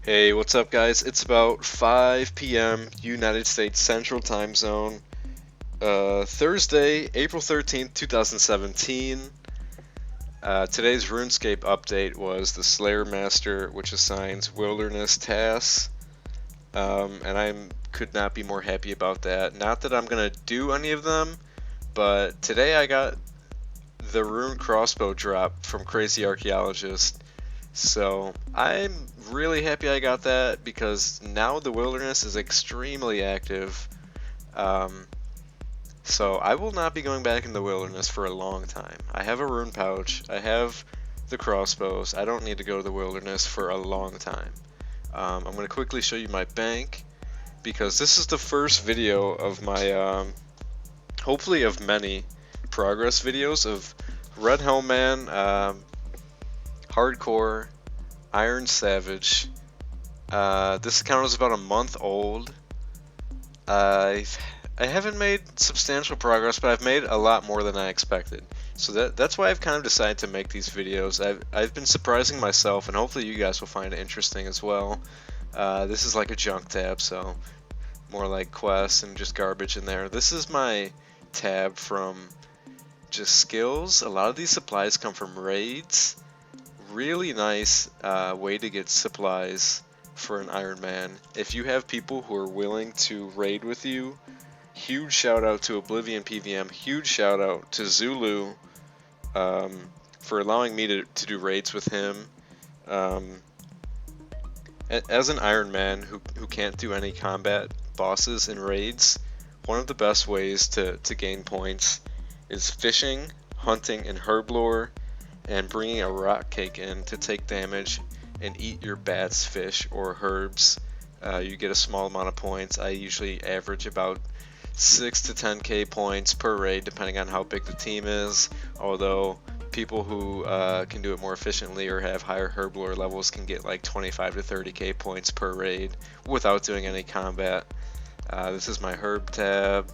Hey, what's up, guys? It's about 5 p.m. United States Central Time Zone, Thursday, April 13th, 2017. Today's RuneScape update was the Slayer Master, which assigns wilderness tasks, and I could not be more happy about that. Not that I'm going to do any of them, but today I got the Rune Crossbow drop from Crazy Archaeologist. So I'm really happy I got that because now the wilderness is extremely active. Um, so I will not be going back in the wilderness for a long time. I have a rune pouch. I have the crossbows. I don't need to go to the wilderness for a long time. I'm going to quickly show you my bank because this is the first video of my, hopefully of many progress videos of RedHelmMan, Hardcore, Iron Savage. This account is about a month old. I haven't made substantial progress, but I've made a lot more than I expected. So that's why I've kind of decided to make these videos. I've been surprising myself, and hopefully you guys will find it interesting as well. This is like a junk tab, so more like quests and just garbage in there. This is my tab from just skills. A lot of these supplies come from raids. Really nice way to get supplies for an Iron Man. If you have people who are willing to raid with you, huge shout out to Oblivion PVM, huge shout out to Zulu for allowing me to do raids with him. As an Iron Man who can't do any combat bosses in raids, one of the best ways to gain points is fishing, hunting, and herblore, and bringing a rock cake in to take damage and eat your bats, fish, or herbs. You get a small amount of points. I usually average about 6 to 10k points per raid depending on how big the team is, although people who can do it more efficiently or have higher herblore levels can get like 25 to 30k points per raid without doing any combat. This is my herb tab.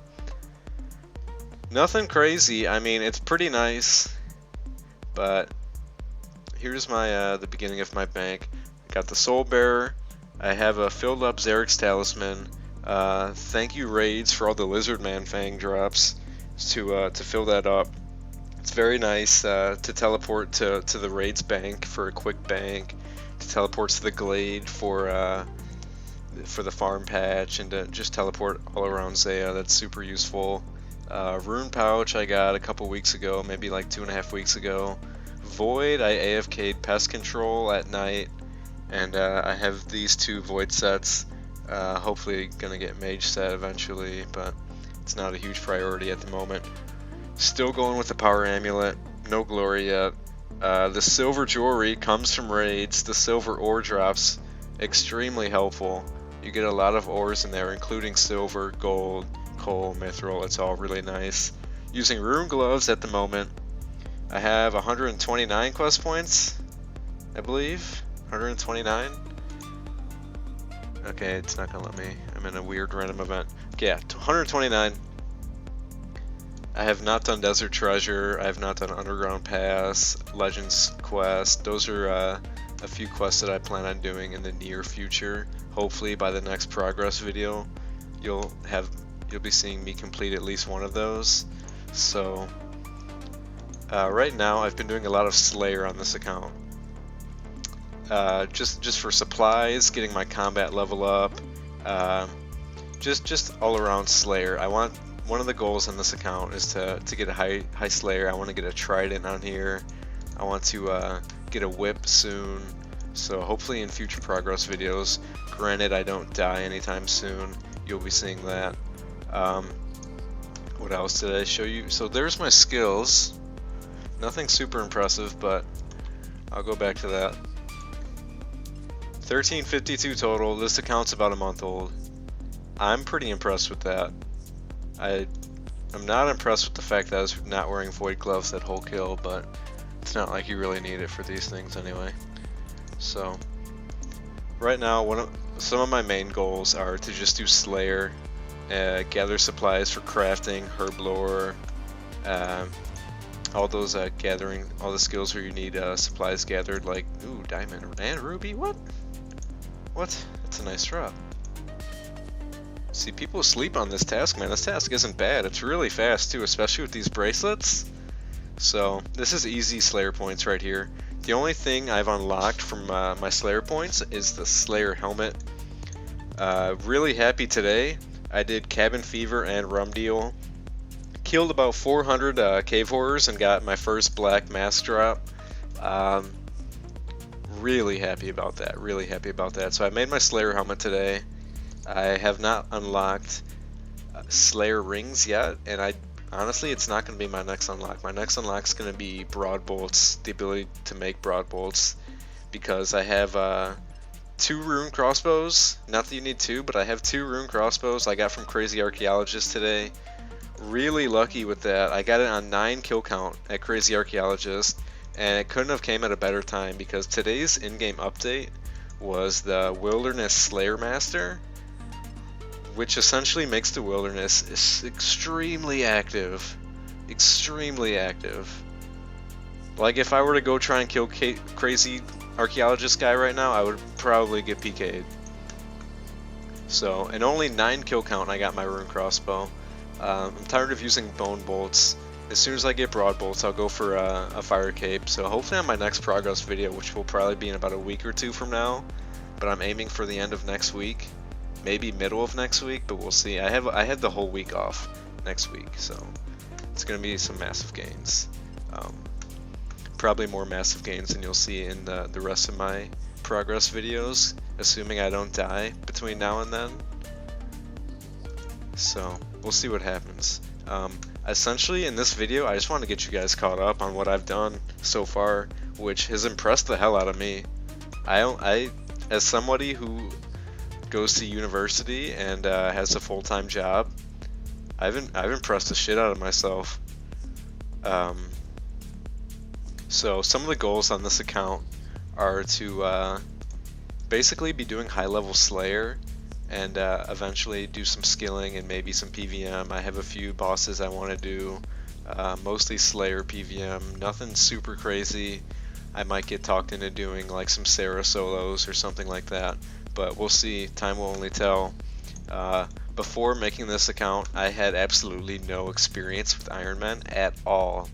Nothing crazy. I mean, it's pretty nice. But here's my the beginning of my bank. I got the Soul Bearer. I have a filled up Xerix Talisman. Thank you raids for all the Lizard Man Fang drops to fill that up. It's very nice to teleport to the raids bank for a quick bank, to teleport to the glade for the farm patch, and to just teleport all around Zaya. That's super useful. Rune pouch I got a couple weeks ago, maybe like 2.5 weeks ago. Void, I AFK'd pest control at night, and I have these 2 void sets. Hopefully gonna get mage set eventually, but it's not a huge priority at the moment. Still going with the power amulet, no glory yet. The silver jewelry comes from raids. The silver ore drops, extremely helpful. You get a lot of ores in there, including silver, gold, coal, mithril. It's all really nice. Using rune gloves at the moment. I have 129 quest points, I believe. 129. Okay, it's not gonna let me. I'm in a weird random event. Yeah, 129. I have not done Desert Treasure. I have not done Underground Pass, Legends Quest. Those are a few quests that I plan on doing in the near future. Hopefully by the next progress video, you'll be seeing me complete at least one of those. So right now I've been doing a lot of Slayer on this account. Just for supplies, getting my combat level up, just all around Slayer. One of the goals on this account is to get a high Slayer. I want to get a trident on here. I want to get a whip soon. So hopefully in future progress videos, granted I don't die anytime soon, you'll be seeing that. What else did I show you? So there's my skills. Nothing super impressive, but I'll go back to that. 1352 total. This account's about a month old. I'm pretty impressed with that. I'm not impressed with the fact that I was not wearing void gloves that whole kill, but it's not like you really need it for these things anyway. So right now, some of my main goals are to just do Slayer, gather supplies for crafting, herblore, all those gathering, all the skills where you need supplies gathered, like diamond and ruby. What What? That's a nice drop. See, people sleep on this task, man. This task isn't bad. It's really fast, too, especially with these bracelets. So, this is easy Slayer points right here. The only thing I've unlocked from my Slayer points is the Slayer helmet. Really happy today. I did Cabin Fever and Rum Deal. Killed about 400 cave horrors and got my first black mask drop. Really happy about that. Really happy about that. So I made my Slayer helmet today. I have not unlocked Slayer rings yet, and honestly, it's not going to be my next unlock. My next unlock is going to be broad bolts, the ability to make broad bolts, because I have 2 rune crossbows. Not that you need 2, but I have 2 rune crossbows I got from Crazy Archaeologist today. Really lucky with that. I got it on 9 kill count at Crazy Archaeologist, and it couldn't have came at a better time because today's in-game update was the Wilderness Slayer Master, which essentially makes the wilderness extremely active. Extremely active. Like, if I were to go try and kill Crazy Archaeologist guy right now, I would probably get PK'd. So, and only 9 kill count, I got my rune crossbow. I'm tired of using bone bolts. As soon as I get broad bolts, I'll go for a fire cape. So hopefully on my next progress video, which will probably be in about a week or 2 from now, but I'm aiming for the end of next week. Maybe middle of next week, but we'll see. I had the whole week off next week, so it's gonna be some massive gains. Probably more massive gains than you'll see in the rest of my progress videos, assuming I don't die between now and then. So we'll see what happens. Essentially, in this video, I just want to get you guys caught up on what I've done so far, which has impressed the hell out of me. I as somebody who goes to university and has a full-time job, I've impressed the shit out of myself. So some of the goals on this account are to basically be doing high-level Slayer and eventually do some skilling and maybe some PVM. I have a few bosses I want to do, mostly Slayer PVM, nothing super crazy. I might get talked into doing like some Sarah solos or something like that, but we'll see. Time will only tell. Before making this account, I had absolutely no experience with Iron Man at all.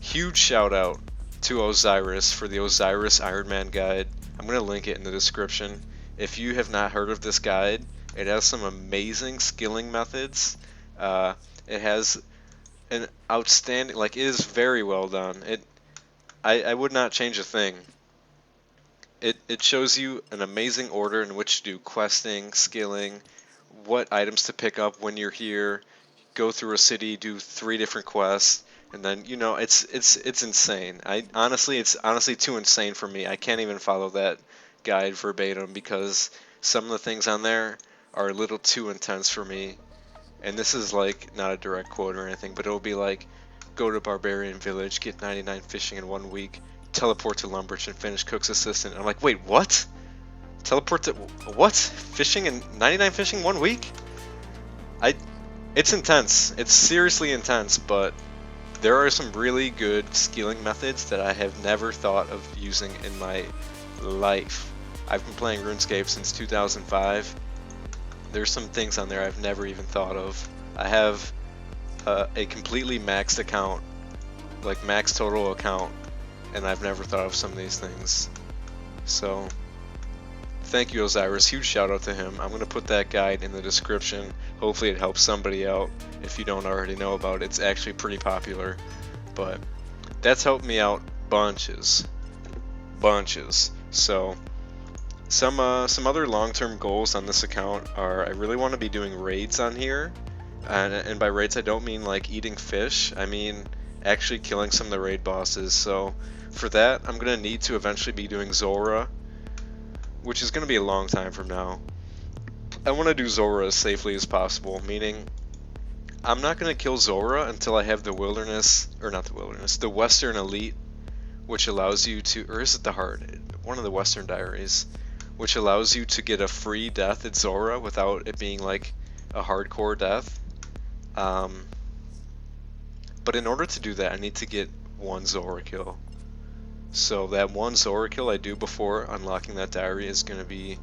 Huge shout out to Osiris for the Osiris Iron Man guide. I'm going to link it in the description. If you have not heard of this guide, it has some amazing skilling methods. It has an outstanding, like, it is very well done. I would not change a thing. It shows you an amazing order in which to do questing, skilling, what items to pick up when you're here, go through a city, do 3 different quests, and then, you know, it's insane. It's honestly too insane for me. I can't even follow that guide verbatim because some of the things on there are a little too intense for me. And this is like not a direct quote or anything, but it'll be like, go to Barbarian Village, get 99 fishing in 1 week, teleport to Lumbridge and finish Cook's Assistant. And I'm like, wait, what? Teleport to what? Fishing and 99 fishing 1 week? It's intense. It's seriously intense, but there are some really good skilling methods that I have never thought of using in my life. I've been playing RuneScape since 2005. There's some things on there I've never even thought of. I have a completely maxed account, like max total account, and I've never thought of some of these things. So thank you, Osiris. Huge shout out to him. I'm going to put that guide in the description. Hopefully it helps somebody out if you don't already know about it. It's actually pretty popular, but that's helped me out bunches. So some other long-term goals on this account are I really want to be doing raids on here, and by raids I don't mean like eating fish, I mean actually killing some of the raid bosses. So for that I'm gonna need to eventually be doing Zora, which is gonna be a long time from now. I want to do Zora as safely as possible, meaning I'm not gonna kill Zora until I have the the Western Elite, which allows you to, or is it the Heart? One of the Western Diaries, which allows you to get a free death at Zora without it being like a hardcore death. But in order to do that, I need to get 1 Zora kill. So that one Zora kill I do before unlocking that diary is going to be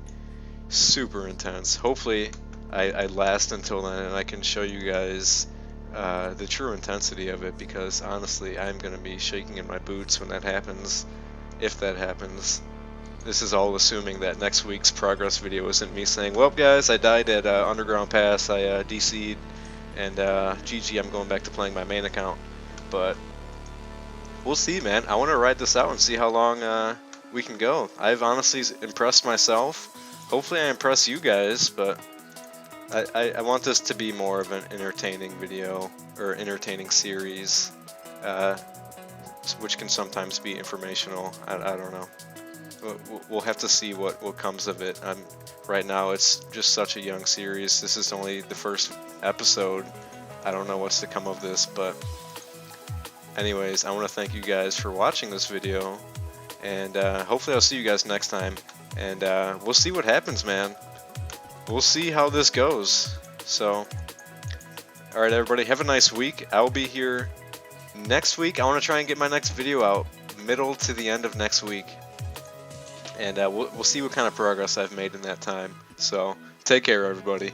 super intense. Hopefully I last until then and I can show you guys the true intensity of it, because honestly I'm going to be shaking in my boots when that happens, if that happens. This is all assuming that next week's progress video isn't me saying, well guys, I died at Underground Pass, I DC'd, and GG, I'm going back to playing my main account. But we'll see, man. I want to ride this out and see how long we can go. I've honestly impressed myself. Hopefully I impress you guys, but I want this to be more of an entertaining video, or entertaining series, which can sometimes be informational. I don't know. We'll have to see what comes of it. Right now it's just such a young series. This is only the first episode. I don't know what's to come of this, but anyways, I want to thank you guys for watching this video, and hopefully I'll see you guys next time, and we'll see what happens, man. We'll see how this goes. So, alright everybody, have a nice week. I'll be here next week. I want to try and get my next video out middle to the end of next week, and we'll see what kind of progress I've made in that time. So, take care everybody.